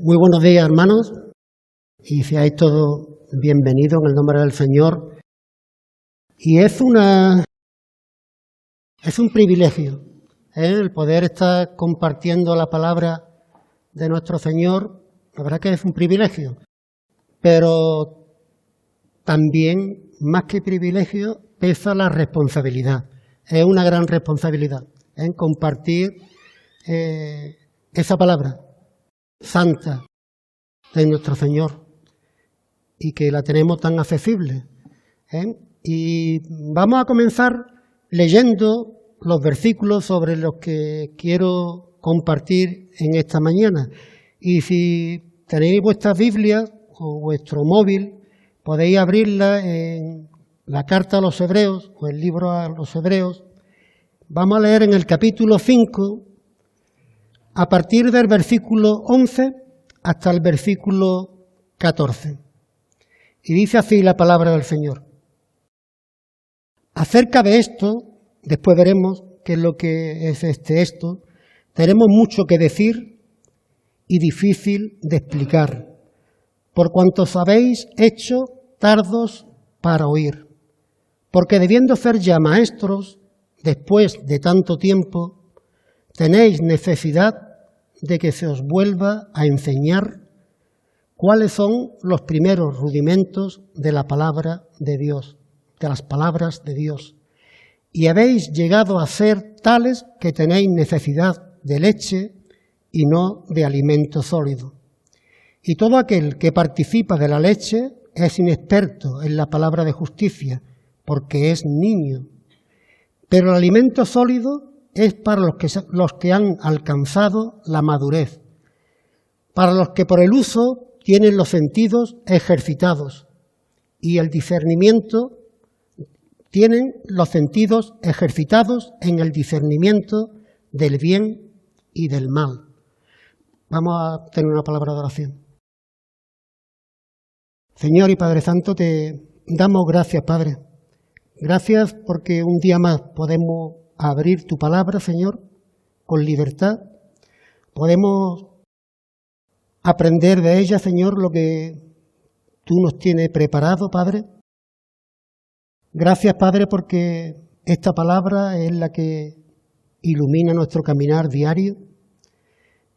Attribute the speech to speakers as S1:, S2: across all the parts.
S1: Muy buenos días, hermanos, y seáis todos bienvenidos en el nombre del Señor. Y es un privilegio, el poder estar compartiendo la palabra de nuestro Señor. La verdad que es un privilegio, pero también, más que privilegio, pesa la responsabilidad. Es una gran responsabilidad en compartir esa palabra santa de nuestro Señor y que la tenemos tan accesible. Y vamos a comenzar leyendo los versículos sobre los que quiero compartir en esta mañana. Y si tenéis vuestra Biblia o vuestro móvil, podéis abrirla en la carta a los Hebreos o el libro a los Hebreos. Vamos a leer en el capítulo 5, a partir del versículo 11 hasta el versículo 14. Y dice así la palabra del Señor. Acerca de esto, después veremos qué es lo que es esto, tenemos mucho que decir y difícil de explicar, por cuanto os habéis hecho tardos para oír, porque debiendo ser ya maestros, después de tanto tiempo, tenéis necesidad de que se os vuelva a enseñar cuáles son los primeros rudimentos de la palabra de Dios, de las palabras de Dios. Y habéis llegado a ser tales que tenéis necesidad de leche y no de alimento sólido. Y todo aquel que participa de la leche es inexperto en la palabra de justicia, porque es niño. Pero el alimento sólido es para los que han alcanzado la madurez, para los que por el uso tienen los sentidos ejercitados y el discernimiento, tienen los sentidos ejercitados en el discernimiento del bien y del mal. Vamos a tener una palabra de oración. Señor y Padre Santo, te damos gracias, Padre. Gracias porque un día más podemos abrir tu palabra, Señor, con libertad. Podemos aprender de ella, Señor, lo que tú nos tienes preparado, Padre. Gracias, Padre, porque esta palabra es la que ilumina nuestro caminar diario.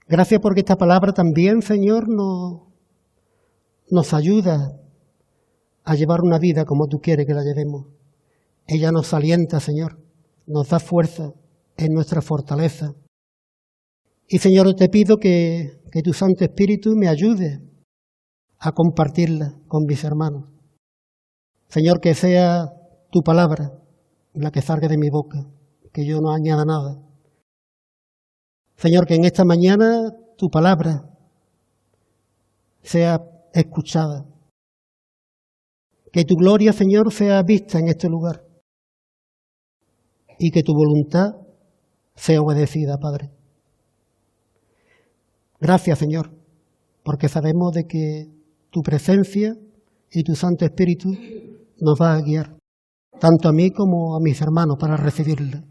S1: Gracias porque esta palabra también, Señor, nos ayuda a llevar una vida como tú quieres que la llevemos. Ella nos alienta, Señor, nos da fuerza, es nuestra fortaleza. Y, Señor, te pido que tu Santo Espíritu me ayude a compartirla con mis hermanos. Señor, que sea tu palabra la que salga de mi boca, que yo no añada nada. Señor, que en esta mañana tu palabra sea escuchada. Que tu gloria, Señor, sea vista en este lugar. Y que tu voluntad sea obedecida, Padre. Gracias, Señor, porque sabemos de que tu presencia y tu Santo Espíritu nos va a guiar, tanto a mí como a mis hermanos, para recibirla.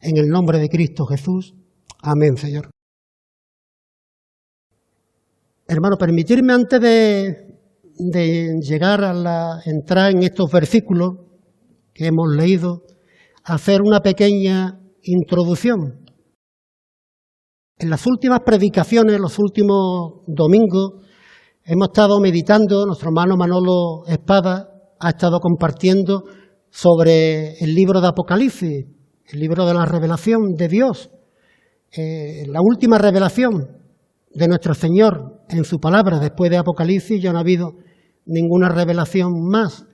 S1: En el nombre de Cristo Jesús. Amén, Señor. Hermano, permitirme antes de llegar a entrar en estos versículos que hemos leído, hacer una pequeña introducción. En las últimas predicaciones, los últimos domingos, hemos estado meditando, nuestro hermano Manolo Espada ha estado compartiendo sobre el libro de Apocalipsis, el libro de la revelación de Dios, la última revelación de nuestro Señor en su palabra. Después de Apocalipsis ya no ha habido ninguna revelación más.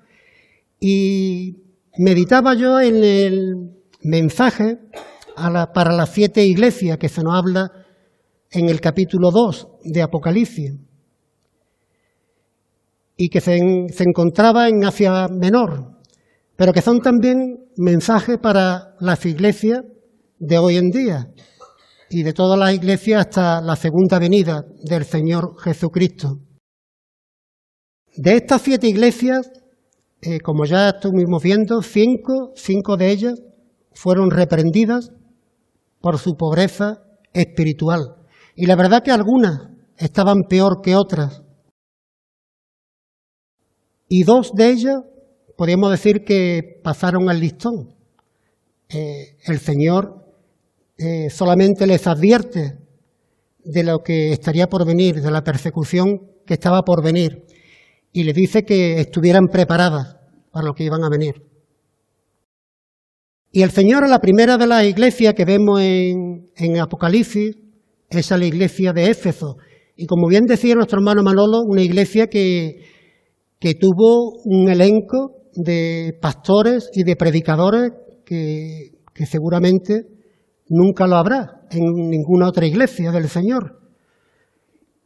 S1: Y meditaba yo en el mensaje para las 7 iglesias que se nos habla en el capítulo 2 de Apocalipsis y que se encontraba en Asia Menor, pero que son también mensajes para las iglesias de hoy en día y de todas las iglesias hasta la segunda venida del Señor Jesucristo. De estas 7 iglesias, como ya estuvimos viendo, 5 de ellas fueron reprendidas por su pobreza espiritual. Y la verdad que algunas estaban peor que otras. Y 2 de ellas, podríamos decir que pasaron al listón. El Señor solamente les advierte de lo que estaría por venir, de la persecución que estaba por venir, y les dice que estuvieran preparadas para lo que iban a venir. Y el Señor, a la primera de las iglesias que vemos en Apocalipsis, es a la iglesia de Éfeso. Y como bien decía nuestro hermano Manolo, una iglesia que tuvo un elenco de pastores y de predicadores que seguramente nunca lo habrá en ninguna otra iglesia del Señor.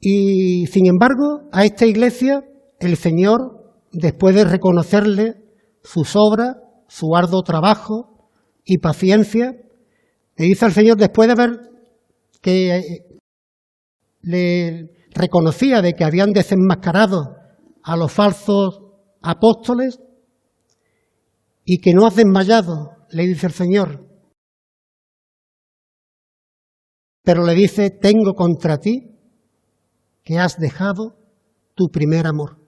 S1: Y sin embargo, a esta iglesia el Señor, después de reconocerle sus obras, su arduo trabajo y paciencia, le dice al Señor, después de ver que le reconocía de que habían desenmascarado a los falsos apóstoles y que no has desmayado, le dice el Señor. Pero le dice, tengo contra ti que has dejado tu primer amor.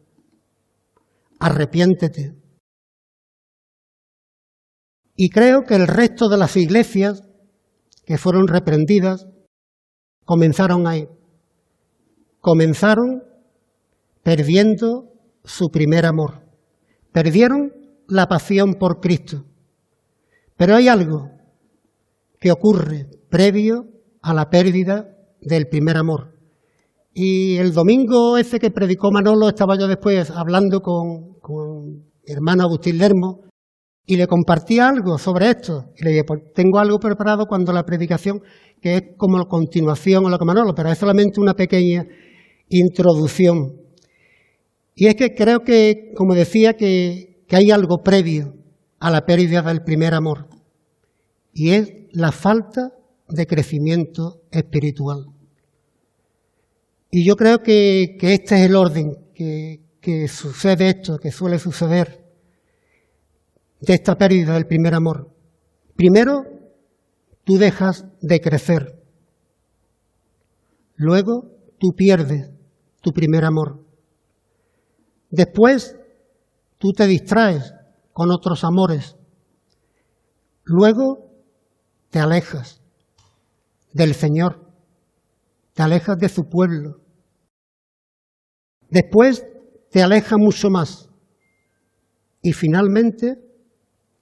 S1: Arrepiéntete. Y creo que el resto de las iglesias que fueron reprendidas comenzaron ahí. Comenzaron perdiendo su primer amor. Perdieron la pasión por Cristo. Pero hay algo que ocurre previo a la pérdida del primer amor. Y el domingo ese que predicó Manolo, estaba yo después hablando con mi hermano Agustín Lermo y le compartía algo sobre esto. Y le dije, pues tengo algo preparado cuando la predicación, que es como la continuación a lo que Manolo, pero es solamente una pequeña introducción. Y es que creo que, como decía, que hay algo previo a la pérdida del primer amor. Y es la falta de crecimiento espiritual. Y yo creo que este es el orden, que sucede esto, que suele suceder de esta pérdida del primer amor. Primero, tú dejas de crecer. Luego, tú pierdes tu primer amor. Después, tú te distraes con otros amores. Luego, te alejas del Señor, te alejas de su pueblo. Después, te alejas mucho más. Y finalmente,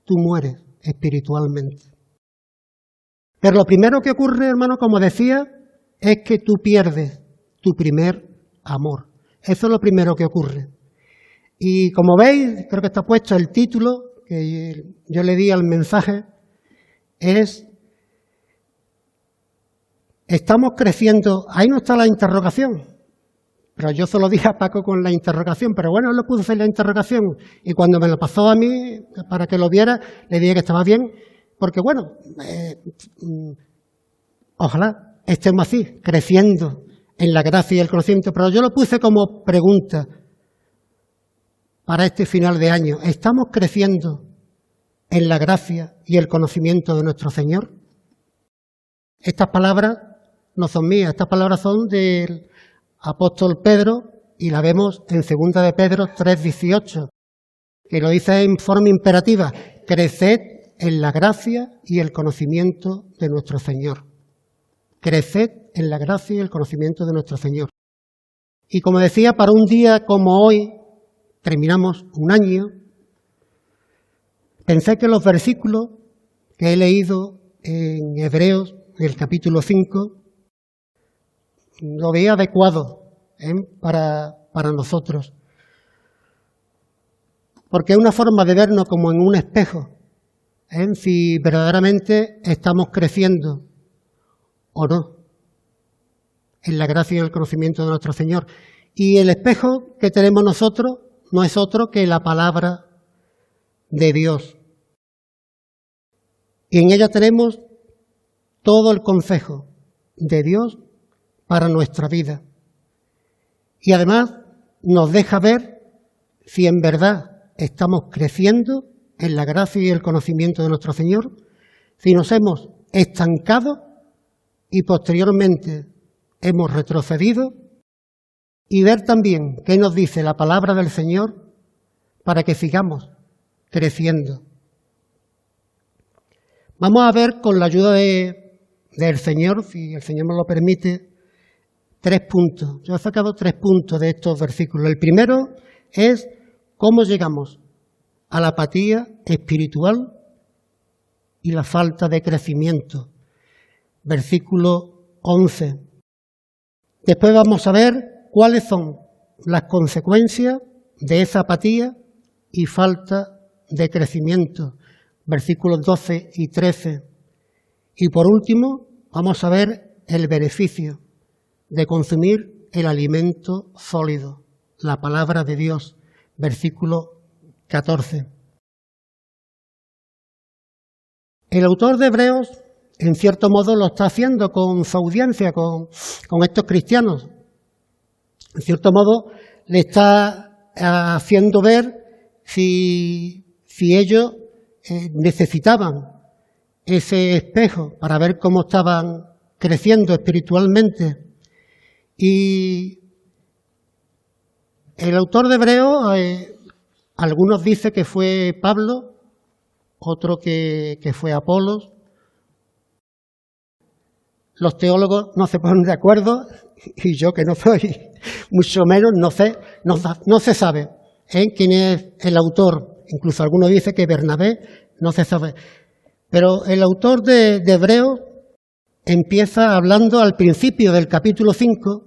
S1: tú mueres espiritualmente. Pero lo primero que ocurre, hermano, como decía, es que tú pierdes tu primer amor. Eso es lo primero que ocurre. Y como veis, creo que está puesto el título que yo le di al mensaje, es estamos creciendo. Ahí no está la interrogación, pero yo se lo dije a Paco con la interrogación, pero bueno, le puse la interrogación y cuando me lo pasó a mí para que lo viera, le dije que estaba bien, porque bueno, ojalá estemos así, creciendo en la gracia y el conocimiento, pero yo lo puse como pregunta para este final de año. ¿Estamos creciendo en la gracia y el conocimiento de nuestro Señor? Estas palabras no son mías, estas palabras son del apóstol Pedro y la vemos en 2 de Pedro 3:18, que lo dice en forma imperativa, creced en la gracia y el conocimiento de nuestro Señor. Creced en la gracia y el conocimiento de nuestro Señor. Y como decía, para un día como hoy, terminamos un año, pensé que los versículos que he leído en Hebreos, en el capítulo 5, lo veía adecuado para nosotros. Porque es una forma de vernos como en un espejo, si verdaderamente estamos creciendo o no en la gracia y el conocimiento de nuestro Señor. Y el espejo que tenemos nosotros no es otro que la palabra de Dios. Y en ella tenemos todo el consejo de Dios para nuestra vida. Y además nos deja ver si en verdad estamos creciendo en la gracia y el conocimiento de nuestro Señor, si nos hemos estancado y posteriormente hemos retrocedido y ver también qué nos dice la palabra del Señor para que sigamos creciendo. Vamos a ver con la ayuda del Señor, si el Señor me lo permite, 3 puntos. Yo he sacado 3 puntos de estos versículos. El primero es cómo llegamos a la apatía espiritual y la falta de crecimiento. Versículo 11. Después vamos a ver cuáles son las consecuencias de esa apatía y falta de crecimiento. Versículos 12 y 13. Y por último, vamos a ver el beneficio de consumir el alimento sólido, la palabra de Dios. Versículo 14. El autor de Hebreos, en cierto modo, lo está haciendo con su audiencia, con estos cristianos. En cierto modo, le está haciendo ver si ellos necesitaban ese espejo para ver cómo estaban creciendo espiritualmente. Y el autor de Hebreos, algunos dicen que fue Pablo, otro que fue Apolos. Los teólogos no se ponen de acuerdo, y yo que no soy, mucho menos, no se sabe quién es el autor. Incluso algunos dicen que Bernabé, no se sabe. Pero el autor de Hebreos empieza hablando al principio del capítulo 5,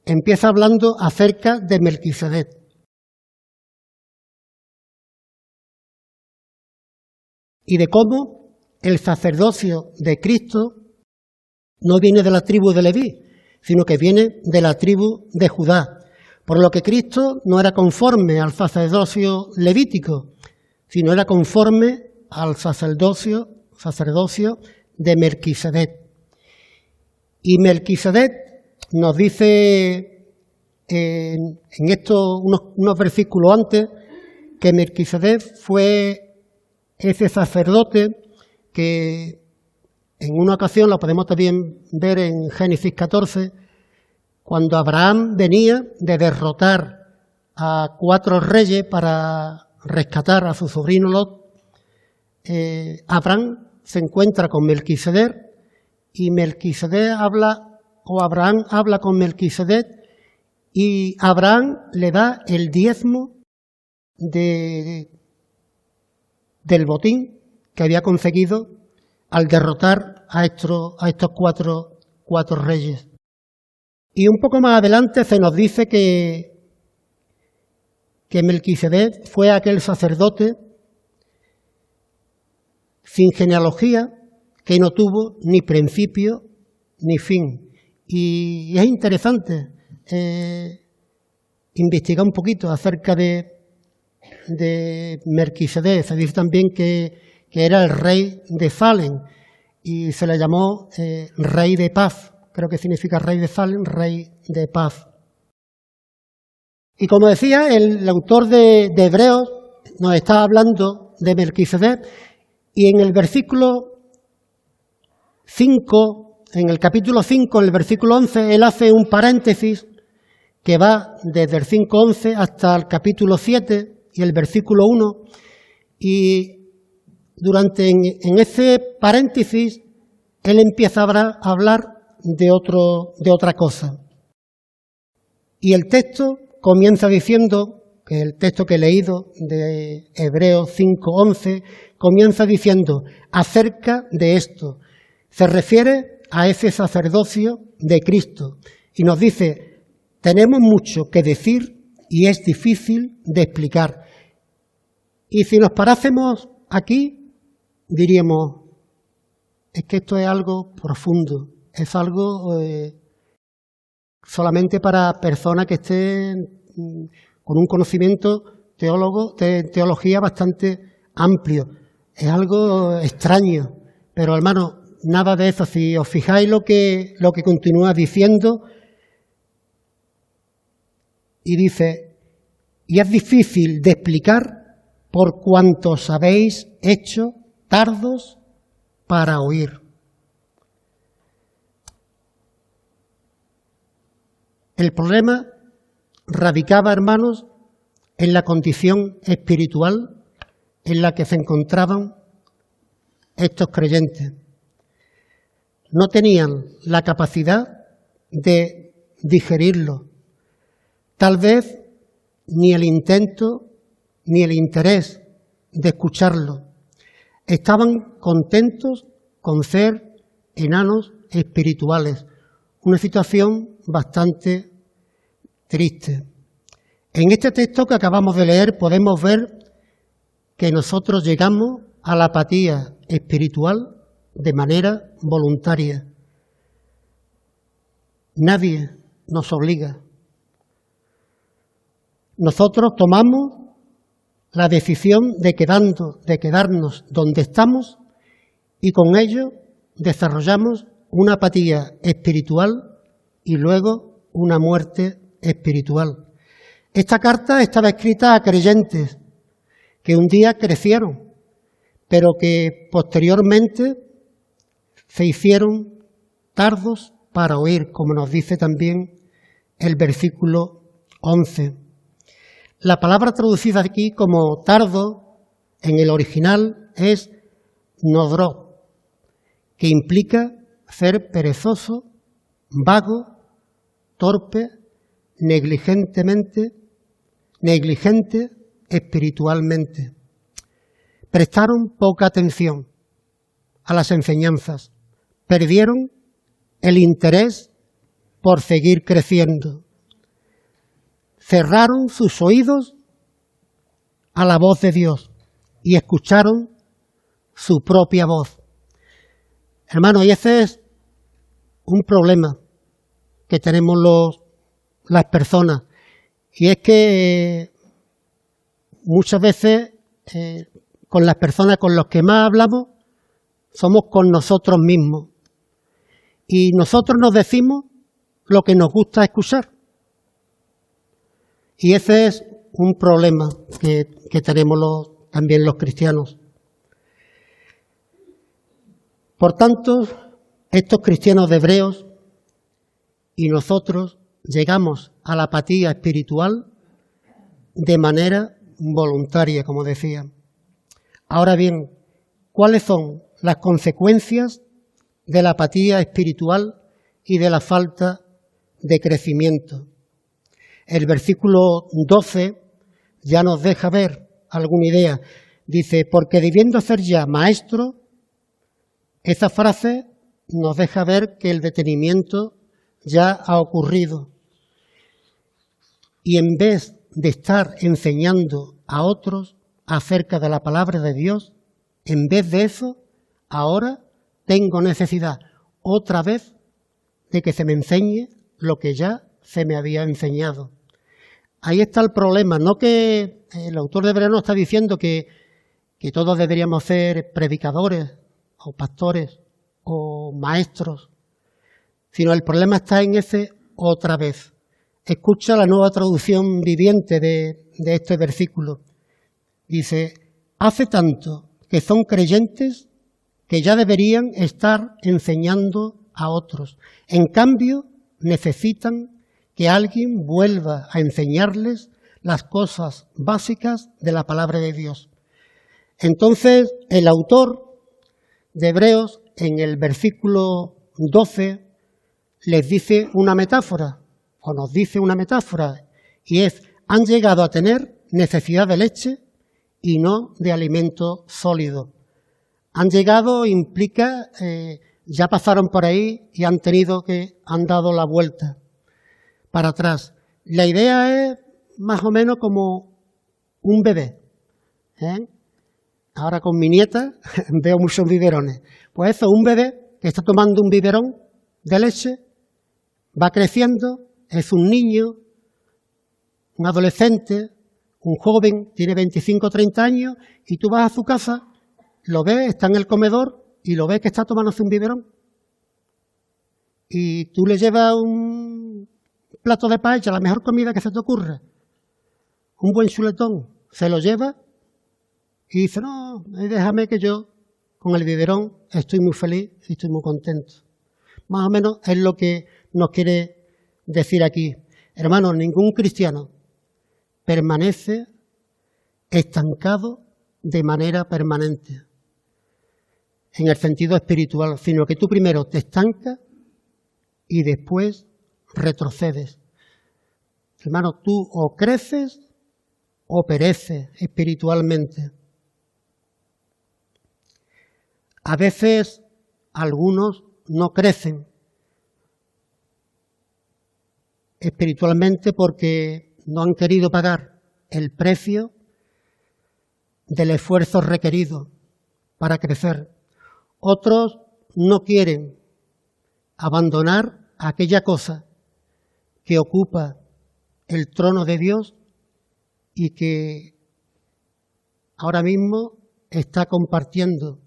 S1: empieza hablando acerca de Melquisedec. Y de cómo el sacerdocio de Cristo no viene de la tribu de Leví, sino que viene de la tribu de Judá. Por lo que Cristo no era conforme al sacerdocio levítico, sino era conforme al sacerdocio de Melquisedec. Y Melquisedec nos dice en estos unos versículos antes que Melquisedec fue ese sacerdote que en una ocasión, lo podemos también ver en Génesis 14, cuando Abraham venía de derrotar a 4 reyes para rescatar a su sobrino Lot, Abraham se encuentra con Melquisedec y Abraham habla con Melquisedec y Abraham le da el diezmo del botín que había conseguido al derrotar a estos 4 reyes. Y un poco más adelante se nos dice que Melquisedec fue aquel sacerdote sin genealogía que no tuvo ni principio ni fin. Y es interesante investigar un poquito acerca de Melquisedec. Se dice también que era el rey de Salem y se le llamó rey de paz. Creo que significa rey de Salem, rey de paz. Y como decía, el autor de Hebreos nos está hablando de Melquisedec y en el versículo 5, en el capítulo 5, en el versículo 11, él hace un paréntesis que va desde el 5:11 hasta el capítulo 7 y el versículo 1 y en ese paréntesis él empieza a hablar de otra cosa. Y el texto comienza diciendo, que el texto que he leído de Hebreos 5:11, comienza diciendo acerca de esto. Se refiere a ese sacerdocio de Cristo y nos dice, tenemos mucho que decir y es difícil de explicar. Y si nos parásemos aquí, diríamos, es que esto es algo profundo, es algo solamente para personas que estén con un conocimiento de teología bastante amplio. Es algo extraño, pero hermano, nada de eso. Si os fijáis lo que continúa diciendo, y dice, y es difícil de explicar por cuanto os habéis hecho tardos para oír. El problema radicaba, hermanos, en la condición espiritual en la que se encontraban estos creyentes. No tenían la capacidad de digerirlo, tal vez ni el intento ni el interés de escucharlo. Estaban contentos con ser enanos espirituales, una situación bastante triste. En este texto que acabamos de leer podemos ver que nosotros llegamos a la apatía espiritual de manera voluntaria. Nadie nos obliga. Nosotros tomamos la decisión de quedarnos donde estamos y con ello desarrollamos una apatía espiritual y luego una muerte espiritual. Esta carta estaba escrita a creyentes que un día crecieron, pero que posteriormente se hicieron tardos para oír, como nos dice también el versículo 11. La palabra traducida aquí como tardo en el original es nodró, que implica ser perezoso, vago, torpe, negligente espiritualmente. Prestaron poca atención a las enseñanzas, perdieron el interés por seguir creciendo, cerraron sus oídos a la voz de Dios y escucharon su propia voz. Hermanos, y ese es un problema que tenemos las personas, y es que muchas veces con las personas con las que más hablamos somos con nosotros mismos, y nosotros nos decimos lo que nos gusta escuchar, y ese es un problema que tenemos también los cristianos. Por tanto, estos cristianos de Hebreos y nosotros llegamos a la apatía espiritual de manera voluntaria, como decía. Ahora bien, ¿cuáles son las consecuencias de la apatía espiritual y de la falta de crecimiento? El versículo 12 ya nos deja ver alguna idea. Dice, porque debiendo ser ya maestro, esa frase nos deja ver que el detenimiento ya ha ocurrido. Y en vez de estar enseñando a otros acerca de la palabra de Dios, en vez de eso, ahora tengo necesidad otra vez de que se me enseñe lo que ya se me había enseñado. Ahí está el problema, no que el autor de Hebreos no está diciendo que todos deberíamos ser predicadores o pastores o maestros, sino el problema está en ese otra vez. Escucha la Nueva Traducción Viviente de este versículo. Dice, hace tanto que son creyentes que ya deberían estar enseñando a otros. En cambio, necesitan que alguien vuelva a enseñarles las cosas básicas de la palabra de Dios. Entonces, el autor de Hebreos, en el versículo 12, les dice una metáfora, o nos dice una metáfora, y es, han llegado a tener necesidad de leche y no de alimento sólido. Han llegado implica, ya pasaron por ahí y han dado la vuelta para atrás. La idea es más o menos como un bebé. Ahora con mi nieta veo muchos biberones. Pues eso, un bebé que está tomando un biberón de leche, va creciendo, es un niño, un adolescente, un joven, tiene 25 o 30 años, y tú vas a su casa, lo ves, está en el comedor, y lo ves que está tomándose un biberón. Y tú le llevas un plato de paella, la mejor comida que se te ocurre, un buen chuletón, se lo lleva y dice, no, déjame que yo con el biberón estoy muy feliz y estoy muy contento. Más o menos es lo que nos quiere decir aquí. Hermanos, ningún cristiano permanece estancado de manera permanente, en el sentido espiritual, sino que tú primero te estancas y después retrocedes. Hermano, tú o creces o pereces espiritualmente. A veces algunos no crecen espiritualmente porque no han querido pagar el precio del esfuerzo requerido para crecer. Otros no quieren abandonar aquella cosa que ocupa el trono de Dios y que ahora mismo está compartiendo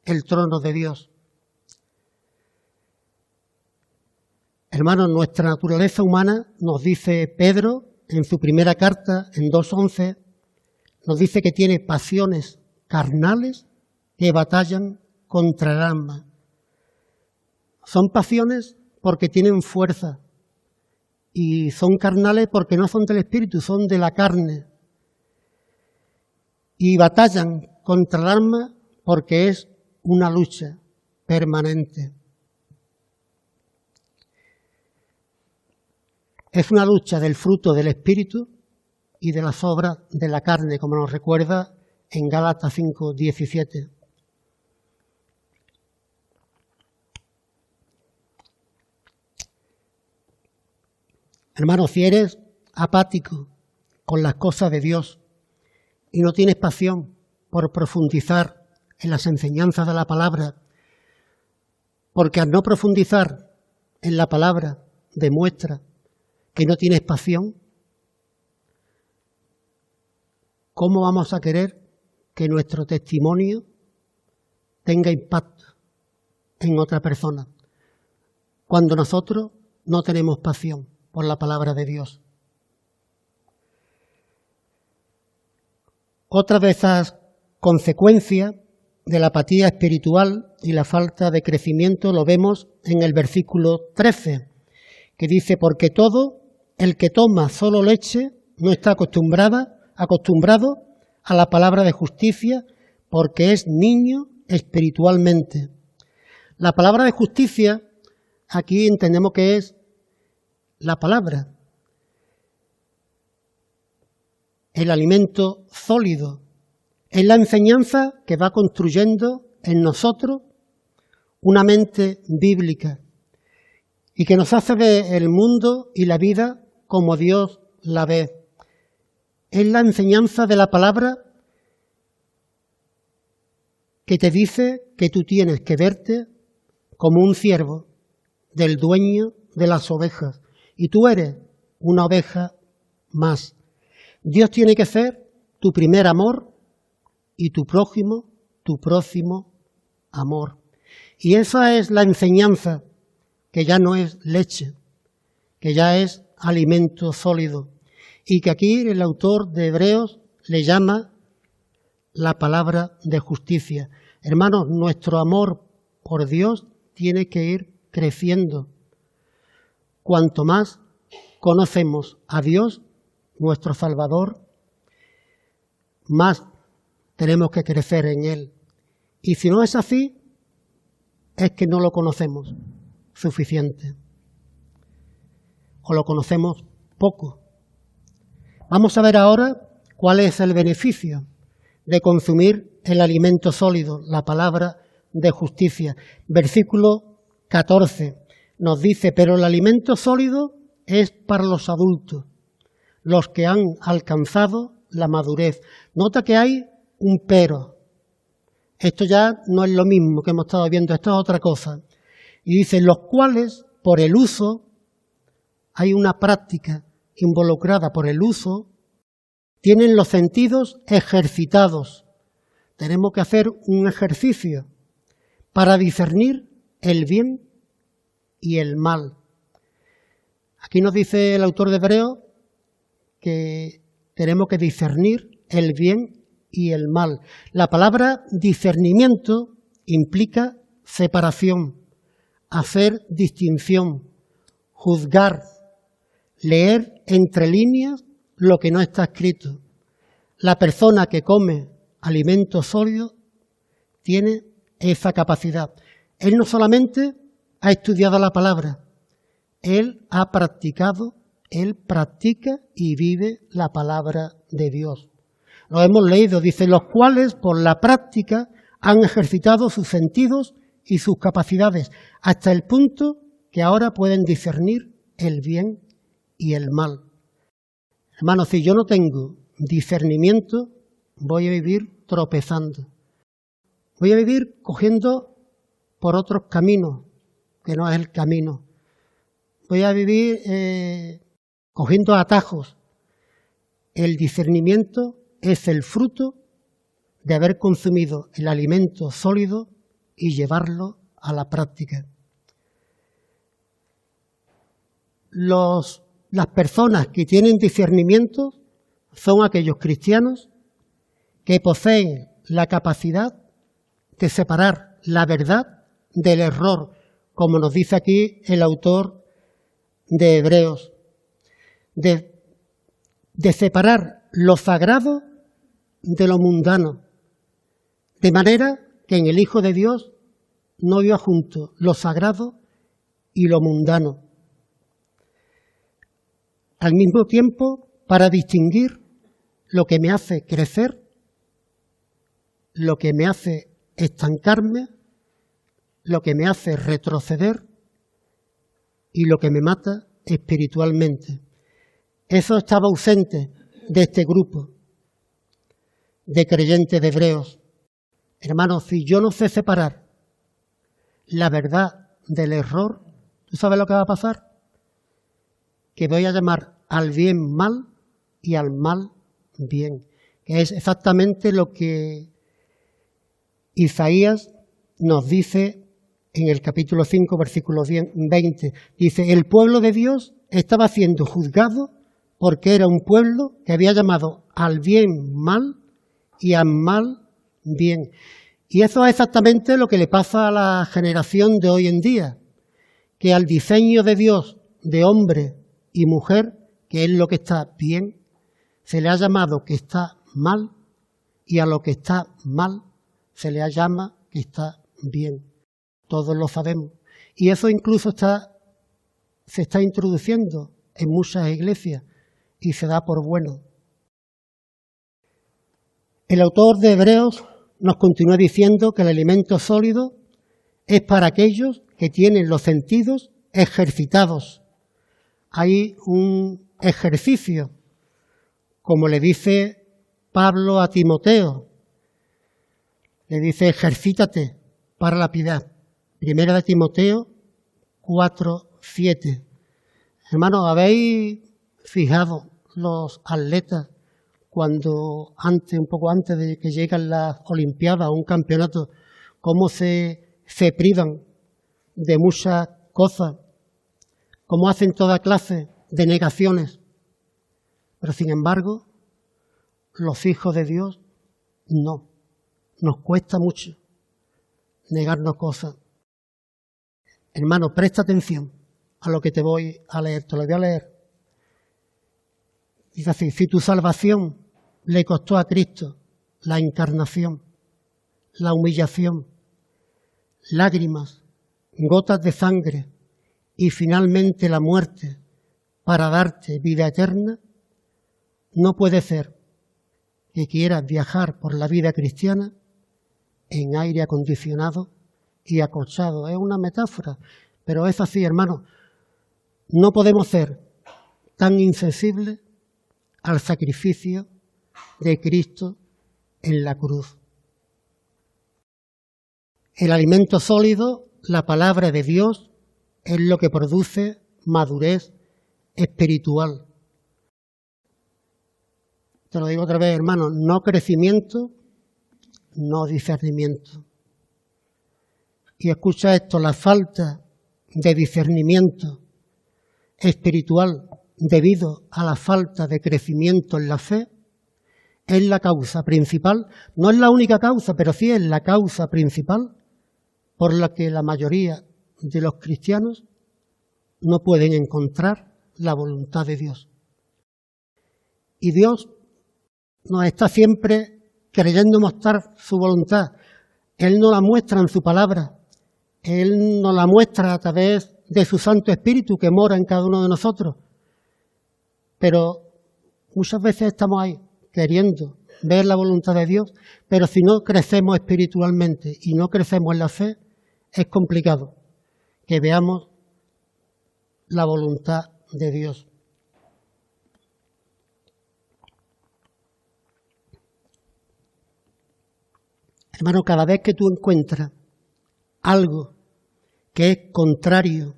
S1: el trono de Dios. Hermanos, nuestra naturaleza humana, nos dice Pedro en su primera carta, en 2:11, nos dice que tiene pasiones carnales que batallan contra el alma. Son pasiones porque tienen fuerza y son carnales porque no son del espíritu, son de la carne. Y batallan contra el alma porque es una lucha permanente. Es una lucha del fruto del espíritu y de las obras de la carne, como nos recuerda en Gálatas 5:17. Hermano, si eres apático con las cosas de Dios y no tienes pasión por profundizar en las enseñanzas de la palabra, porque al no profundizar en la palabra demuestra que no tienes pasión, ¿cómo vamos a querer que nuestro testimonio tenga impacto en otra persona cuando nosotros no tenemos pasión por la palabra de Dios? Otra de esas consecuencias de la apatía espiritual y la falta de crecimiento lo vemos en el versículo 13, que dice: porque todo el que toma solo leche no está acostumbrado a la palabra de justicia, porque es niño espiritualmente. La palabra de justicia, aquí entendemos que es la palabra, el alimento sólido, es la enseñanza que va construyendo en nosotros una mente bíblica y que nos hace ver el mundo y la vida como Dios la ve. Es la enseñanza de la palabra que te dice que tú tienes que verte como un siervo del dueño de las ovejas y tú eres una oveja más. Dios tiene que ser tu primer amor y tu próximo amor. Y esa es la enseñanza, que ya no es leche, que ya es alimento sólido, y que aquí el autor de Hebreos le llama la palabra de justicia. Hermanos, nuestro amor por Dios tiene que ir creciendo. Cuanto más conocemos a Dios, nuestro Salvador, más tenemos que crecer en Él. Y si no es así, es que no lo conocemos suficiente. O lo conocemos poco. Vamos a ver ahora cuál es el beneficio de consumir el alimento sólido, la palabra de justicia. Versículo 14 nos dice: pero el alimento sólido es para los adultos, los que han alcanzado la madurez. Nota que hay un pero. Esto ya no es lo mismo que hemos estado viendo, esto es otra cosa. Y dice: los cuales, por el uso, hay una práctica involucrada por el uso, tienen los sentidos ejercitados. Tenemos que hacer un ejercicio para discernir el bien y el mal. Aquí nos dice el autor de Hebreos que tenemos que discernir el bien y el mal. La palabra discernimiento implica separación, hacer distinción, juzgar. leer entre líneas lo que no está escrito. La persona que come alimentos sólidos tiene esa capacidad. Él no solamente ha estudiado la palabra, él ha practicado, él practica y vive la palabra de Dios. Lo hemos leído, dice, los cuales por la práctica han ejercitado sus sentidos y sus capacidades, hasta el punto que ahora pueden discernir el bien y el mal. Hermanos, si yo no tengo discernimiento, voy a vivir tropezando. Voy a vivir cogiendo por otros caminos, que no es el camino. Voy a vivir cogiendo atajos. El discernimiento es el fruto de haber consumido el alimento sólido y llevarlo a la práctica. Las personas que tienen discernimiento son aquellos cristianos que poseen la capacidad de separar la verdad del error, como nos dice aquí el autor de Hebreos, de separar lo sagrado de lo mundano, de manera que en el Hijo de Dios no vio junto lo sagrado y lo mundano. Al mismo tiempo, para distinguir lo que me hace crecer, lo que me hace estancarme, lo que me hace retroceder y lo que me mata espiritualmente. Eso estaba ausente de este grupo de creyentes de Hebreos. Hermanos, si yo no sé separar la verdad del error, ¿tú sabes lo que va a pasar? Que voy a llamar al bien mal y al mal bien, que es exactamente lo que Isaías nos dice en el capítulo 5, versículo 20. Dice, el pueblo de Dios estaba siendo juzgado porque era un pueblo que había llamado al bien mal y al mal bien. Y eso es exactamente lo que le pasa a la generación de hoy en día, que al diseño de Dios de hombre y mujer, que es lo que está bien, se le ha llamado que está mal, y a lo que está mal se le llama que está bien. Todos lo sabemos. Y eso incluso se está introduciendo en muchas iglesias y se da por bueno. El autor de Hebreos nos continúa diciendo que el alimento sólido es para aquellos que tienen los sentidos ejercitados. Hay un ejercicio, como le dice Pablo a Timoteo. Le dice, ejercítate para la piedad. Primera de Timoteo 4:7. Hermanos, ¿habéis fijado los atletas cuando un poco antes de que lleguen las Olimpiadas o un campeonato, cómo se privan de muchas cosas, cómo hacen toda clase de negaciones? Pero sin embargo, los hijos de Dios no. Nos cuesta mucho negarnos cosas. Hermano, presta atención a lo que te voy a leer. Te lo voy a leer. Dice así, si tu salvación le costó a Cristo la encarnación, la humillación, lágrimas, gotas de sangre y finalmente la muerte para darte vida eterna, no puede ser que quieras viajar por la vida cristiana en aire acondicionado y acolchado. Es una metáfora, pero es así, hermano. No podemos ser tan insensibles al sacrificio de Cristo en la cruz. El alimento sólido, la palabra de Dios, es lo que produce madurez espiritual. Te lo digo otra vez, hermano, no crecimiento, no discernimiento. Y escucha esto, la falta de discernimiento espiritual debido a la falta de crecimiento en la fe es la causa principal, no es la única causa, pero sí es la causa principal por la que la mayoría de los cristianos no pueden encontrar la voluntad de Dios. Y Dios nos está siempre queriendo mostrar su voluntad. Él nos la muestra en su palabra. Él nos la muestra a través de su Santo Espíritu que mora en cada uno de nosotros. Pero muchas veces estamos ahí queriendo ver la voluntad de Dios, pero si no crecemos espiritualmente y no crecemos en la fe, es complicado que veamos la voluntad de Dios. Hermano, cada vez que tú encuentras algo que es contrario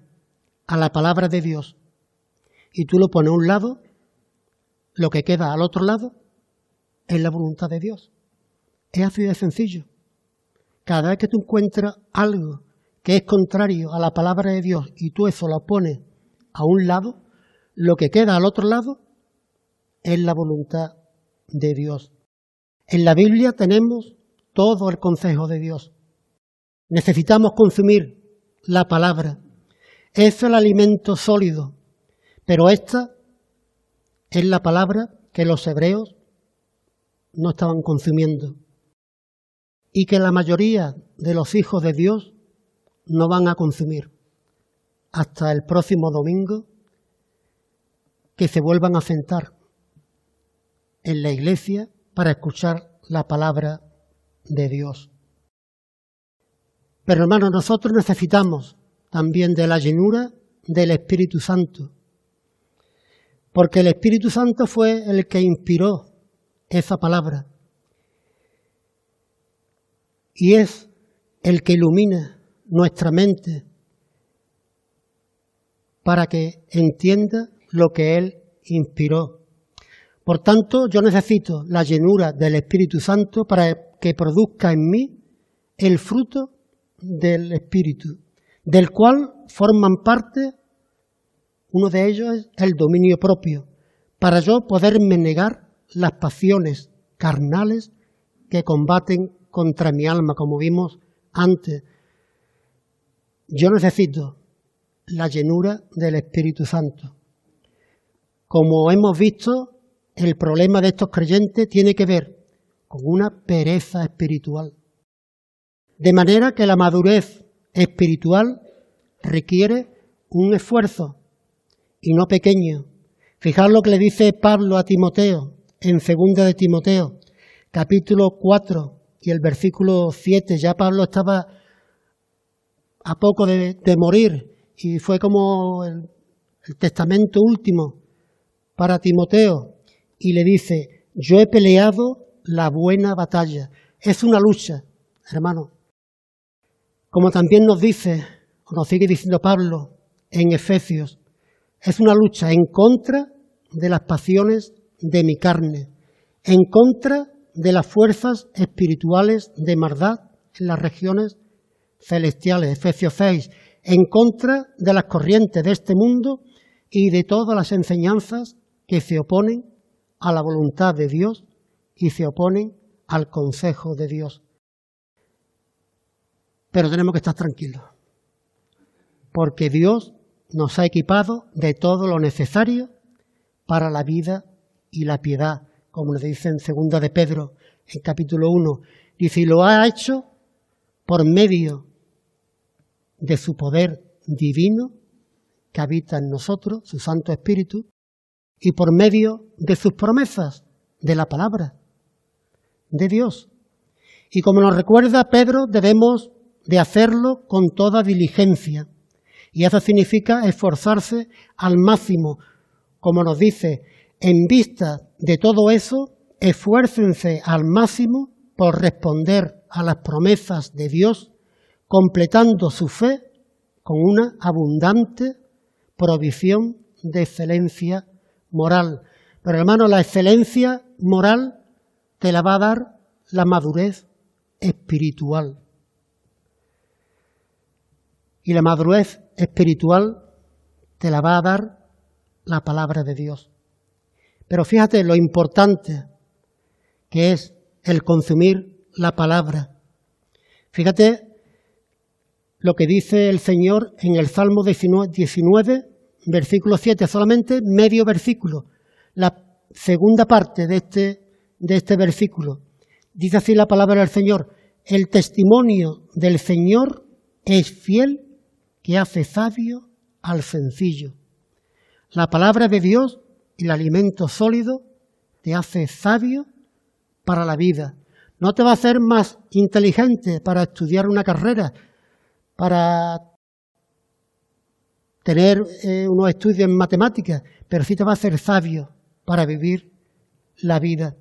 S1: a la palabra de Dios y tú lo pones a un lado, lo que queda al otro lado es la voluntad de Dios. Es así de sencillo. Cada vez que tú encuentras algo que es contrario a la palabra de Dios y tú eso lo pones a un lado, lo que queda al otro lado es la voluntad de Dios. En la Biblia tenemos todo el consejo de Dios. Necesitamos consumir la palabra. Es el alimento sólido, pero esta es la palabra que los hebreos no estaban consumiendo y que la mayoría de los hijos de Dios no van a consumir hasta el próximo domingo, que se vuelvan a sentar en la iglesia para escuchar la palabra de Dios. Pero hermanos, nosotros necesitamos también de la llenura del Espíritu Santo, porque el Espíritu Santo fue el que inspiró esa palabra y es el que ilumina nuestra mente para que entienda lo que Él inspiró. Por tanto, yo necesito la llenura del Espíritu Santo para que produzca en mí el fruto del Espíritu, del cual forman parte, uno de ellos es el dominio propio, para yo poderme negar las pasiones carnales que combaten contra mi alma, como vimos antes. Yo necesito la llenura del Espíritu Santo. Como hemos visto, el problema de estos creyentes tiene que ver con una pereza espiritual. De manera que la madurez espiritual requiere un esfuerzo, y no pequeño. Fijaos lo que le dice Pablo a Timoteo, en 2 de Timoteo, capítulo 4 y el versículo 7. Ya Pablo estaba a poco de morir, y fue como el testamento último para Timoteo, y le dice: yo he peleado la buena batalla. Es una lucha, hermano. Como también nos dice, o nos sigue diciendo Pablo en Efesios, es una lucha en contra de las pasiones de mi carne, en contra de las fuerzas espirituales de maldad en las regiones celestiales, Efesios 6, en contra de las corrientes de este mundo y de todas las enseñanzas que se oponen a la voluntad de Dios y se oponen al consejo de Dios. Pero tenemos que estar tranquilos, porque Dios nos ha equipado de todo lo necesario para la vida y la piedad, como nos dice en 2 de Pedro, en capítulo 1. Dice: y lo ha hecho por medio de su poder divino que habita en nosotros, su Santo Espíritu, y por medio de sus promesas, de la palabra de Dios. Y como nos recuerda Pedro, debemos de hacerlo con toda diligencia. Y eso significa esforzarse al máximo. Como nos dice, en vista de todo eso, esfuércense al máximo por responder a las promesas de Dios, completando su fe con una abundante provisión de excelencia moral. Pero hermano, la excelencia moral te la va a dar la madurez espiritual. Y la madurez espiritual te la va a dar la palabra de Dios. Pero fíjate lo importante que es el consumir la palabra. Fíjate lo que dice el Señor en el Salmo 19, versículo 7, solamente medio versículo, la segunda parte de este versículo. Dice así la palabra del Señor: el testimonio del Señor es fiel, que hace sabio al sencillo. La palabra de Dios, el alimento sólido, te hace sabio para la vida. No te va a hacer más inteligente para estudiar una carrera, para tener unos estudios en matemáticas, pero sí te va a hacer sabio para vivir la vida.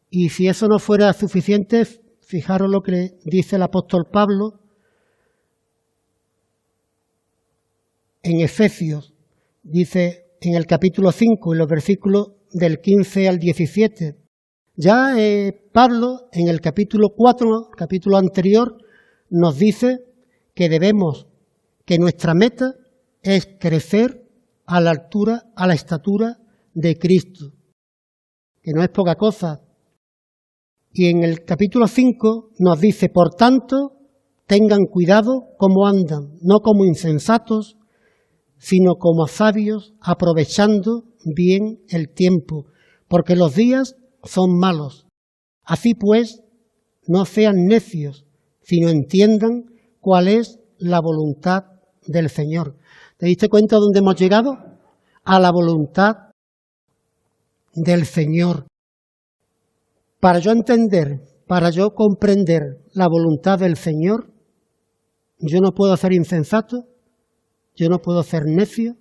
S1: Y si eso no fuera suficiente, fijaros lo que dice el apóstol Pablo en Efesios. Dice en el capítulo 5, en los versículos del 15 al 17. Ya Pablo, en el capítulo 4, capítulo anterior, nos dice que nuestra meta es crecer a la altura, a la estatura de Cristo, que no es poca cosa. Y en el capítulo 5 nos dice: por tanto, tengan cuidado cómo andan, no como insensatos, sino como sabios, aprovechando bien el tiempo, porque los días son malos. Así pues, no sean necios, sino entiendan cuál es la voluntad del Señor. ¿Te diste cuenta dónde hemos llegado? A la voluntad del Señor. Para yo entender, para yo comprender la voluntad del Señor, yo no puedo ser insensato, yo no puedo ser necio,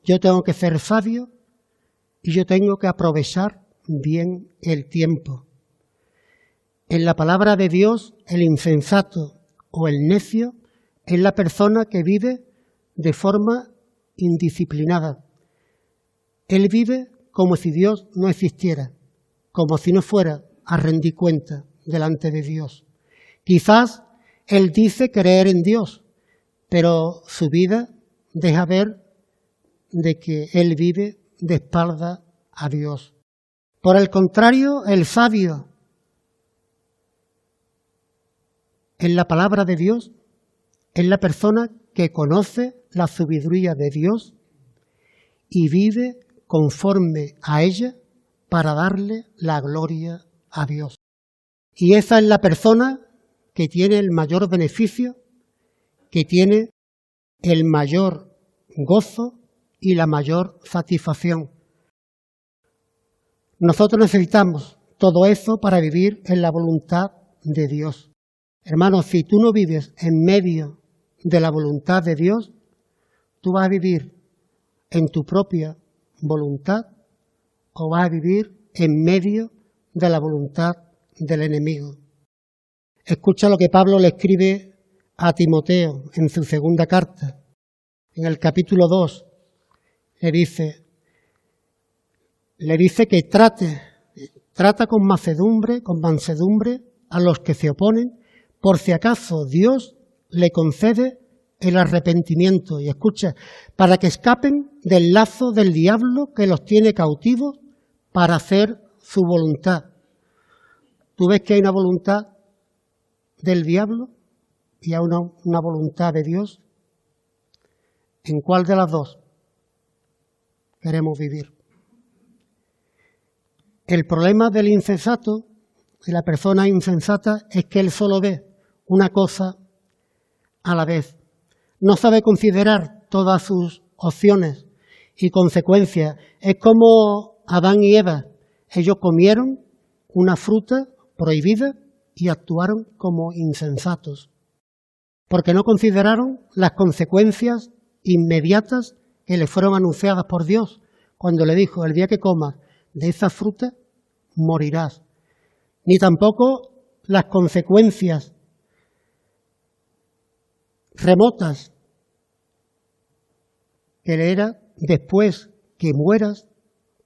S1: yo tengo que ser sabio y yo tengo que aprovechar bien el tiempo. En la palabra de Dios, el insensato o el necio es la persona que vive de forma indisciplinada. Él vive como si Dios no existiera, como si no fuera a rendir cuenta delante de Dios. Quizás él dice creer en Dios, pero su vida deja ver de que él vive de espalda a Dios. Por el contrario, el sabio en la palabra de Dios es la persona que conoce la sabiduría de Dios y vive conforme a ella para darle la gloria a Dios. Y esa es la persona que tiene el mayor beneficio, que tiene el mayor gozo y la mayor satisfacción. Nosotros necesitamos todo eso para vivir en la voluntad de Dios. Hermanos, si tú no vives en medio de la voluntad de Dios, tú vas a vivir en tu propia voluntad o vas a vivir en medio de la voluntad del enemigo. Escucha lo que Pablo le escribe a Timoteo en su segunda carta. En el capítulo 2 le dice que trata con mansedumbre a los que se oponen, por si acaso Dios le concede el arrepentimiento. Y escucha, para que escapen del lazo del diablo que los tiene cautivos para hacer su voluntad. ¿Tú ves que hay una voluntad del diablo y hay una voluntad de Dios? ¿En cuál de las dos queremos vivir? El problema del insensato, de la persona insensata, es que él solo ve una cosa a la vez. No sabe considerar todas sus opciones y consecuencias. Es como Adán y Eva. Ellos comieron una fruta prohibida y actuaron como insensatos, porque no consideraron las consecuencias inmediatas que le fueron anunciadas por Dios, cuando le dijo: el día que comas de esa fruta, morirás. Ni tampoco las consecuencias remotas, que era: después que mueras,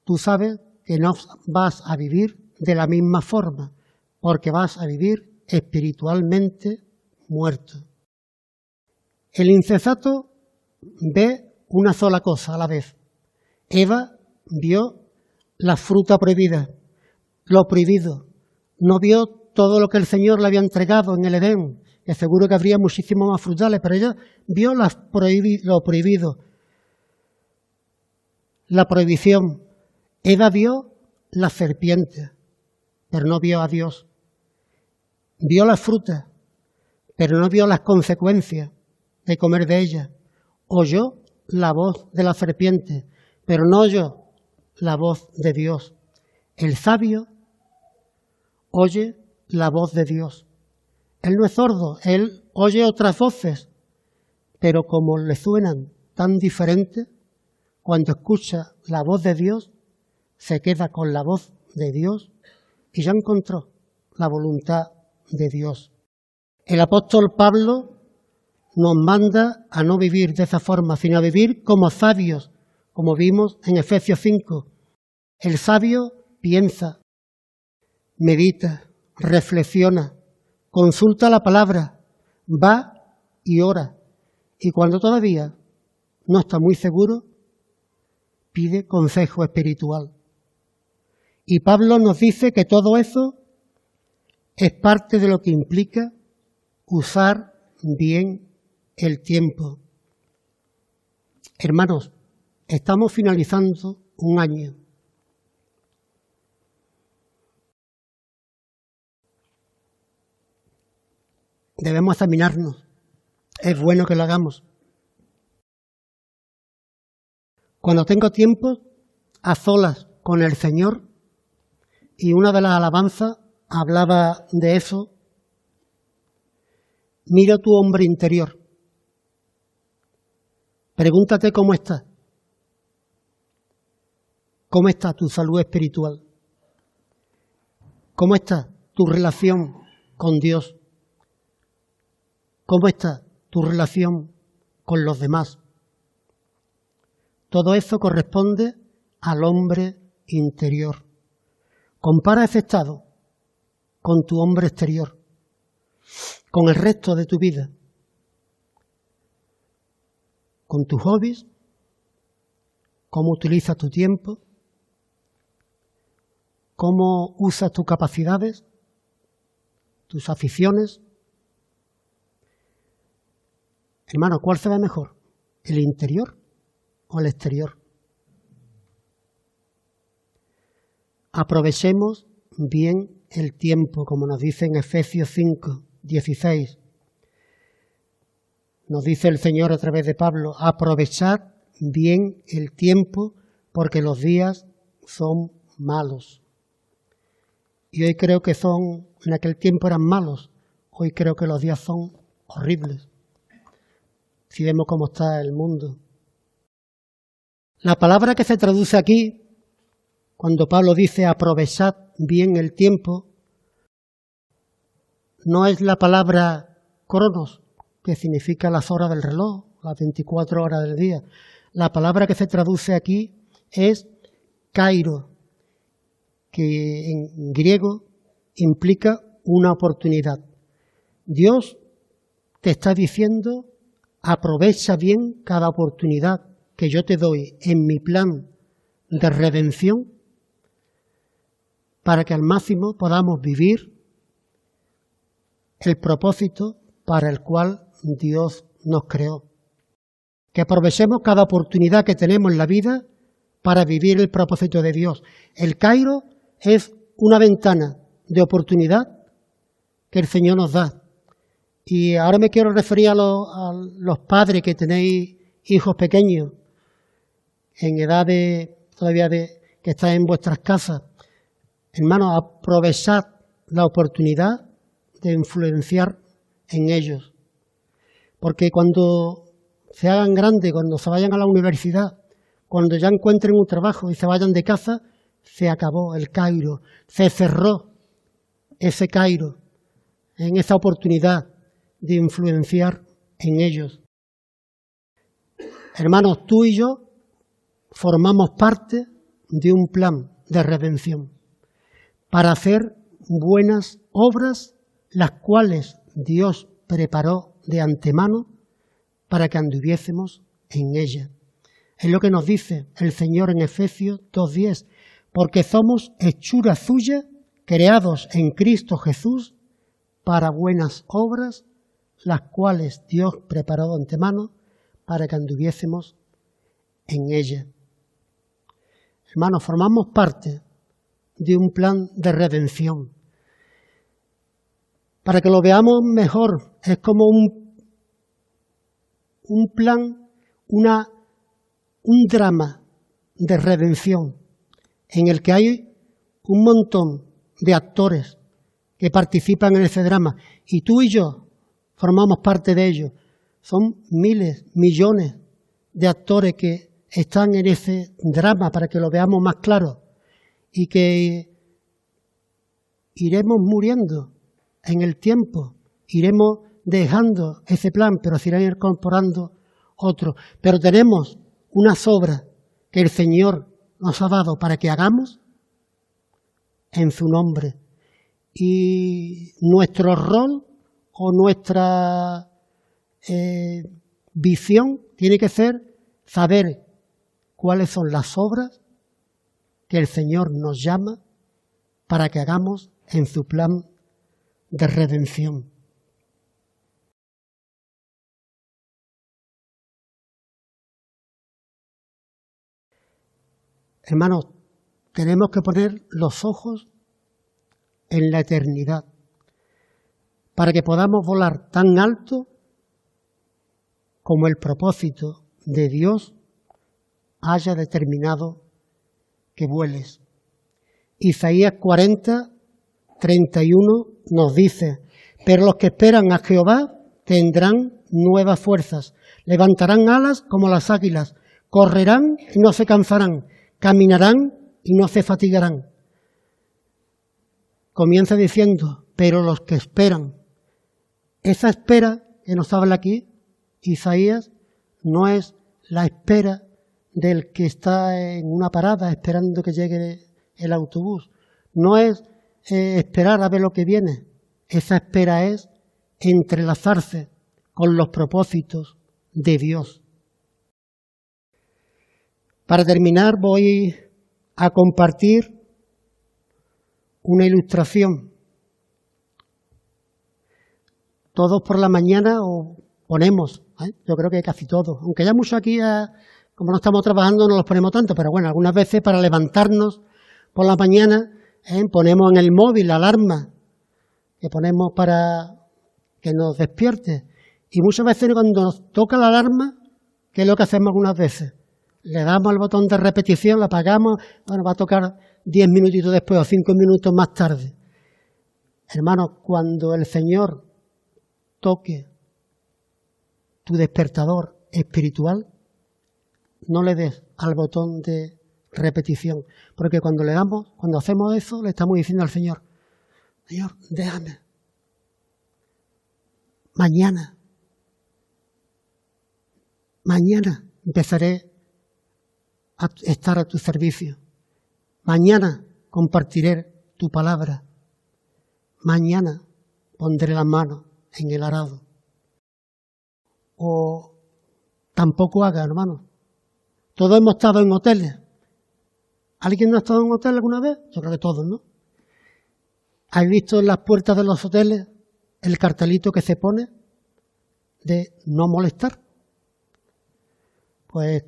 S1: tú sabes que no vas a vivir de la misma forma, porque vas a vivir espiritualmente muerto. El insensato ve una sola cosa a la vez. Eva vio la fruta prohibida, lo prohibido. No vio todo lo que el Señor le había entregado en el Edén, que seguro que habría muchísimos más frutales, pero ella vio lo prohibido. la prohibición. Eva vio la serpiente, pero no vio a Dios. Vio las frutas, pero no vio las consecuencias de comer de ellas. Oyó la voz de la serpiente, pero no oyó la voz de Dios. El sabio oye la voz de Dios. Él no es sordo, él oye otras voces, pero como le suenan tan diferentes, cuando escucha la voz de Dios, se queda con la voz de Dios y ya encontró la voluntad de Dios. El apóstol Pablo nos manda a no vivir de esa forma, sino a vivir como sabios, como vimos en Efesios 5. El sabio piensa, medita, reflexiona, consulta la palabra, va y ora. Y cuando todavía no está muy seguro, pide consejo espiritual. Y Pablo nos dice que todo eso es parte de lo que implica usar bien el tiempo. Hermanos, estamos finalizando un año. Debemos examinarnos. Es bueno que lo hagamos. Cuando tengo tiempo, a solas con el Señor, y una de las alabanzas hablaba de eso, mira tu hombre interior. Pregúntate cómo está. ¿Cómo está tu salud espiritual? ¿Cómo está tu relación con Dios? ¿Cómo está tu relación con los demás? Todo eso corresponde al hombre interior. Compara ese estado con tu hombre exterior, con el resto de tu vida, con tus hobbies, cómo utilizas tu tiempo, cómo usas tus capacidades, tus aficiones. Hermano, ¿cuál se ve mejor? ¿El interior o el exterior? Aprovechemos bien el tiempo, como nos dice en Efesios 5, 16. Nos dice el Señor a través de Pablo, aprovechad bien el tiempo porque los días son malos. Y hoy creo que en aquel tiempo eran malos, hoy creo que los días son horribles. Si vemos cómo está el mundo. La palabra que se traduce aquí, cuando Pablo dice aprovechad bien el tiempo, no es la palabra cronos, que significa las horas del reloj, las 24 horas del día. La palabra que se traduce aquí es kairos, que en griego implica una oportunidad. Dios te está diciendo, aprovecha bien cada oportunidad que yo te doy en mi plan de redención para que al máximo podamos vivir el propósito para el cual Dios nos creó. Que aprovechemos cada oportunidad que tenemos en la vida para vivir el propósito de Dios. El Cairo es una ventana de oportunidad que el Señor nos da. Y ahora me quiero referir a los padres que tenéis hijos pequeños, en edad que están en vuestras casas. Hermanos, aprovechad la oportunidad de influenciar en ellos. Porque cuando se hagan grandes, cuando se vayan a la universidad, cuando ya encuentren un trabajo y se vayan de casa, se acabó el Cairo, se cerró ese Cairo en esa oportunidad de influenciar en ellos. Hermanos, tú y yo formamos parte de un plan de redención para hacer buenas obras, las cuales Dios preparó de antemano para que anduviésemos en ella. Es lo que nos dice el Señor en Efesios 2:10, porque somos hechura suya, creados en Cristo Jesús para buenas obras, las cuales Dios preparó de antemano para que anduviésemos en ella. Hermanos, formamos parte de un plan de redención. Para que lo veamos mejor, es como un plan, un drama de redención en el que hay un montón de actores que participan en ese drama y tú y yo formamos parte de ello. Son miles, millones de actores que están en ese drama para que lo veamos más claro y que iremos muriendo en el tiempo, iremos dejando ese plan, pero se irán incorporando otros. Pero tenemos unas obras que el Señor nos ha dado para que hagamos en su nombre. Y nuestro rol o nuestra visión tiene que ser saber cuáles son las obras que el Señor nos llama para que hagamos en su plan de redención. Hermanos, tenemos que poner los ojos en la eternidad para que podamos volar tan alto como el propósito de Dios haya determinado que vueles. Isaías 40, 31 nos dice: pero los que esperan a Jehová tendrán nuevas fuerzas, levantarán alas como las águilas, correrán y no se cansarán, caminarán y no se fatigarán. Comienza diciendo, pero los que esperan. Esa espera que nos habla aquí Isaías no es la espera del que está en una parada esperando que llegue el autobús. No es esperar a ver lo que viene. Esa espera es entrelazarse con los propósitos de Dios. Para terminar voy a compartir una ilustración. Todos por la mañana ponemos, yo creo que casi todos, aunque ya muchos aquí, como no estamos trabajando, no los ponemos tanto, pero bueno, algunas veces para levantarnos por la mañana ponemos en el móvil la alarma que ponemos para que nos despierte. Y muchas veces cuando nos toca la alarma, ¿qué es lo que hacemos algunas veces? Le damos al botón de repetición, la apagamos, bueno, va a tocar 10 minutitos después o 5 minutos más tarde. Hermanos, cuando el Señor toque tu despertador espiritual, no le des al botón de repetición, porque cuando hacemos eso, le estamos diciendo al Señor, Señor, déjame. Mañana empezaré a estar a tu servicio. Mañana compartiré tu palabra. Mañana pondré las manos en el arado. O tampoco haga, hermano. Todos hemos estado en hoteles. ¿Alguien no ha estado en un hotel alguna vez? Yo creo que todos, ¿no? ¿Has visto en las puertas de los hoteles el cartelito que se pone de no molestar? Pues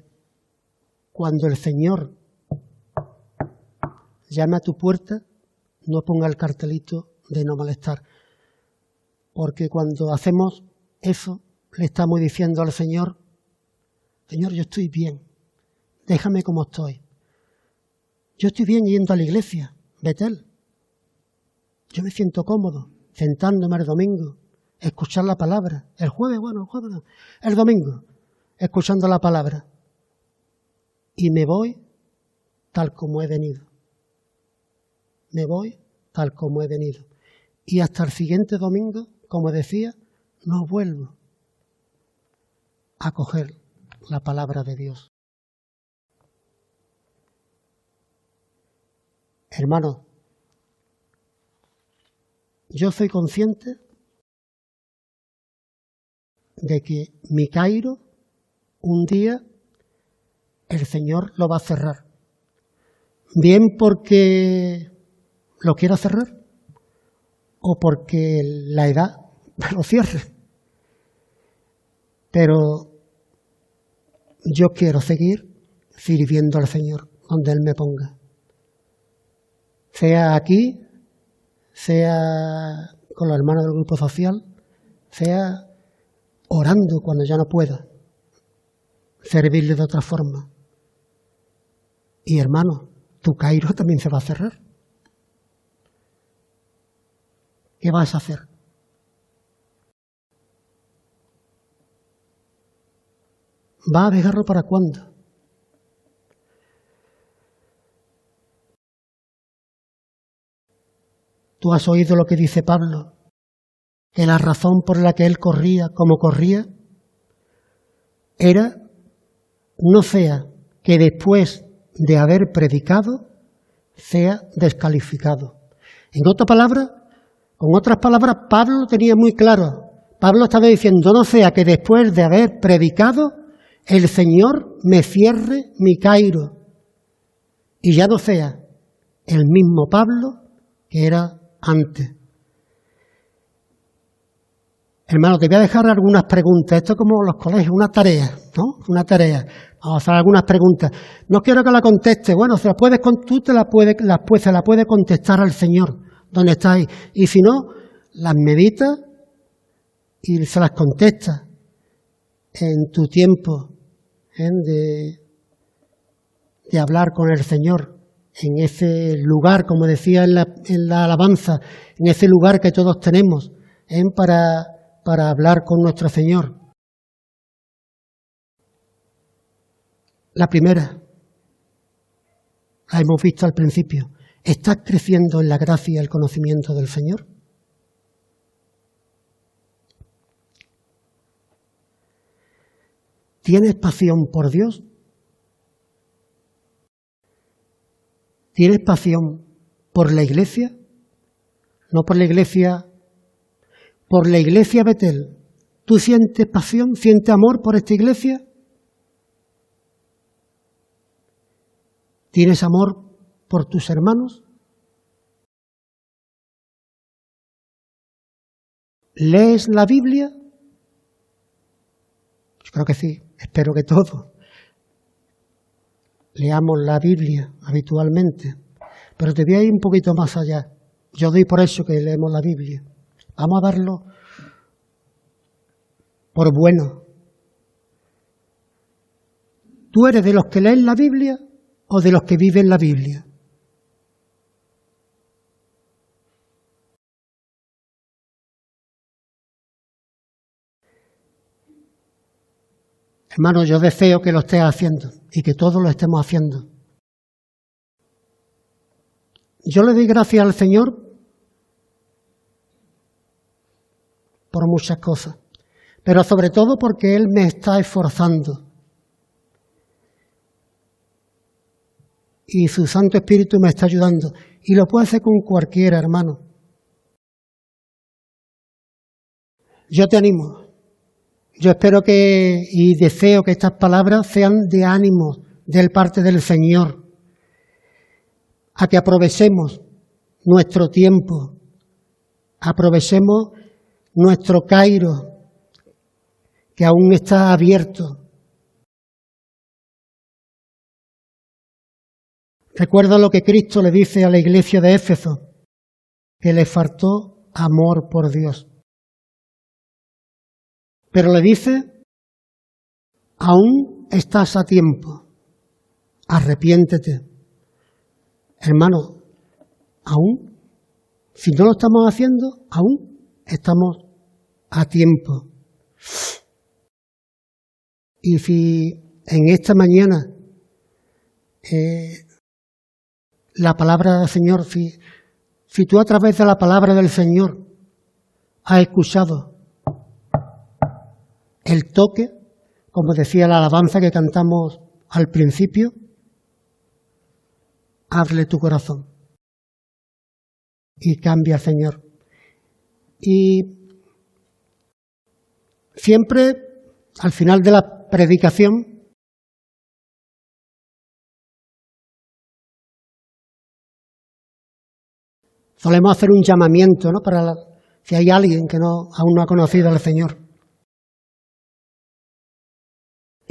S1: cuando el Señor llame a tu puerta, no ponga el cartelito de no molestar. Porque cuando hacemos eso, le estamos diciendo al Señor, Señor, yo estoy bien, déjame como estoy. Yo estoy bien yendo a la iglesia, Betel. Yo me siento cómodo, sentándome el domingo, escuchar la palabra. El jueves no. El domingo, escuchando la palabra. Y me voy tal como he venido. Me voy tal como he venido. Y hasta el siguiente domingo, como decía, no vuelvo a coger la palabra de Dios. Hermanos, yo soy consciente de que mi Cairo, un día, el Señor lo va a cerrar. Bien porque lo quiera cerrar o porque la edad lo cierre. Pero yo quiero seguir sirviendo al Señor. donde Él me ponga. Sea aquí, sea con los hermanos del grupo social, sea orando cuando ya no pueda, servirle de otra forma. Y hermano, tu Cairo también se va a cerrar. ¿Qué vas a hacer? ¿Va a dejarlo para cuándo? ¿Tú has oído lo que dice Pablo? Que la razón por la que él corría como corría era, no sea que después de haber predicado, sea descalificado. En otras palabras, Pablo lo tenía muy claro. Pablo estaba diciendo, no sea que después de haber predicado, el Señor me cierre mi Cairo. Y ya no sea el mismo Pablo que era antes. Hermano, te voy a dejar algunas preguntas. Esto es como los colegios, una tarea, ¿no? Una tarea. Vamos a hacer algunas preguntas. No quiero que la contestes. Bueno, se la puedes contestar al Señor, donde estáis. Y si no, las meditas y se las contestas en tu tiempo de hablar con el Señor, en ese lugar, como decía en la alabanza, en ese lugar que todos tenemos, para hablar con nuestro Señor. La primera, la hemos visto al principio. ¿Estás creciendo en la gracia y el conocimiento del Señor? ¿Tienes pasión por Dios? ¿Tienes pasión por la Iglesia? No por la Iglesia, por la Iglesia Betel. ¿Tú sientes pasión, sientes amor por esta Iglesia? ¿Tienes amor por tus hermanos? ¿Lees la Biblia? Yo creo que sí, espero que todos leamos la Biblia habitualmente. Pero te voy a ir un poquito más allá. Yo doy por eso que leemos la Biblia. Vamos a darlo por bueno. ¿Tú eres de los que leen la Biblia o de los que viven la Biblia? Hermano, yo deseo que lo estés haciendo y que todos lo estemos haciendo. Yo le doy gracias al Señor por muchas cosas, pero sobre todo porque Él me está esforzando. Y su Santo Espíritu me está ayudando. Y lo puede hacer con cualquiera, hermano. Yo te animo. Yo espero y deseo que estas palabras sean de ánimo de parte del Señor, a que aprovechemos nuestro tiempo, aprovechemos nuestro Cairo, que aún está abierto. Recuerda lo que Cristo le dice a la iglesia de Éfeso, que le faltó amor por Dios. Pero le dice, aún estás a tiempo, arrepiéntete. Hermano, aún, si no lo estamos haciendo, aún estamos a tiempo. Y si en esta mañana la palabra del Señor, si tú a través de la palabra del Señor has escuchado el toque, como decía la alabanza que cantamos al principio, hazle tu corazón y cambia, Señor. Y siempre, al final de la predicación, solemos hacer un llamamiento, ¿no? Si hay alguien que aún no ha conocido al Señor.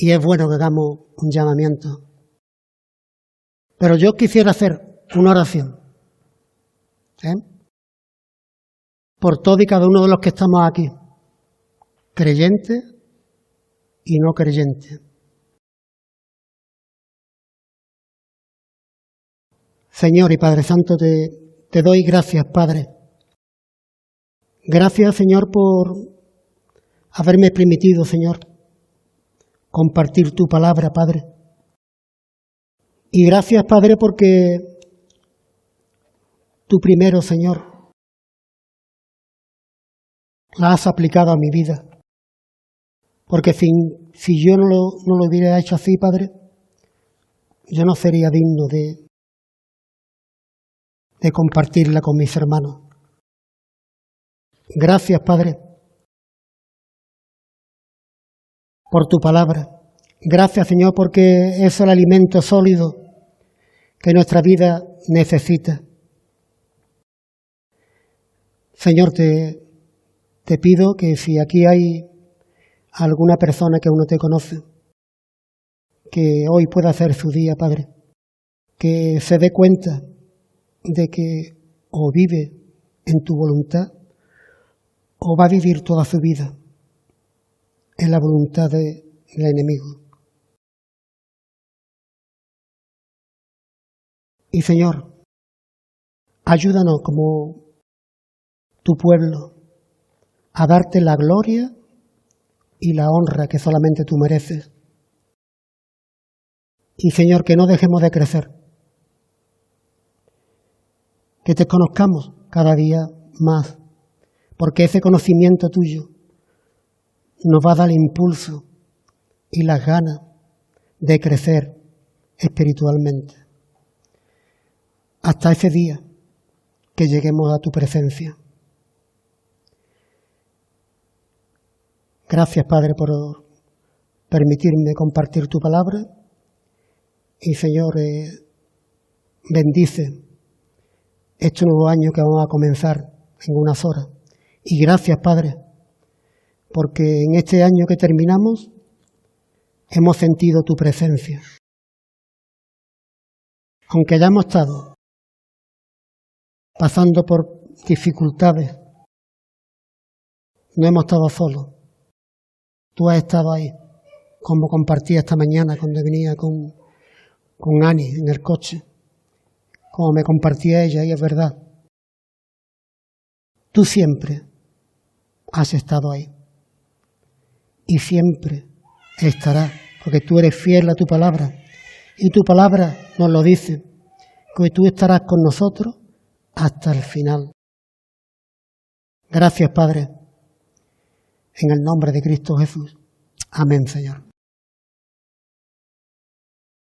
S1: Y es bueno que hagamos un llamamiento. Pero yo quisiera hacer una oración, por todo y cada uno de los que estamos aquí, creyentes y no creyentes. Señor y Padre Santo, te doy gracias, Padre. Gracias, Señor, por haberme permitido, Señor, compartir tu palabra, Padre. Y gracias, Padre, porque tú primero, Señor, la has aplicado a mi vida. Porque si yo no lo hubiera hecho así, Padre, yo no sería digno de compartirla con mis hermanos. Gracias, Padre, por tu palabra. Gracias, Señor, porque es el alimento sólido que nuestra vida necesita. Señor, te pido que si aquí hay alguna persona que aún no te conoce, que hoy pueda hacer su día, Padre, que se dé cuenta de que o vive en tu voluntad o va a vivir toda su vida en la voluntad del enemigo. Y Señor, ayúdanos como tu pueblo a darte la gloria y la honra que solamente tú mereces. Y Señor, que no dejemos de crecer, que te conozcamos cada día más, porque ese conocimiento tuyo nos va a dar el impulso y las ganas de crecer espiritualmente. Hasta ese día que lleguemos a tu presencia. Gracias, Padre, por permitirme compartir tu palabra. Y, Señor, bendice este nuevo año que vamos a comenzar en unas horas. Y gracias, Padre, porque en este año que terminamos hemos sentido tu presencia. Aunque hayamos estado pasando por dificultades, no hemos estado solos. Tú has estado ahí, como compartí esta mañana cuando venía con Ani en el coche, como me compartía ella, y es verdad. Tú siempre has estado ahí y siempre estarás, porque tú eres fiel a tu palabra y tu palabra nos lo dice, que tú estarás con nosotros hasta el final. Gracias, Padre, en el nombre de Cristo Jesús. Amén, Señor.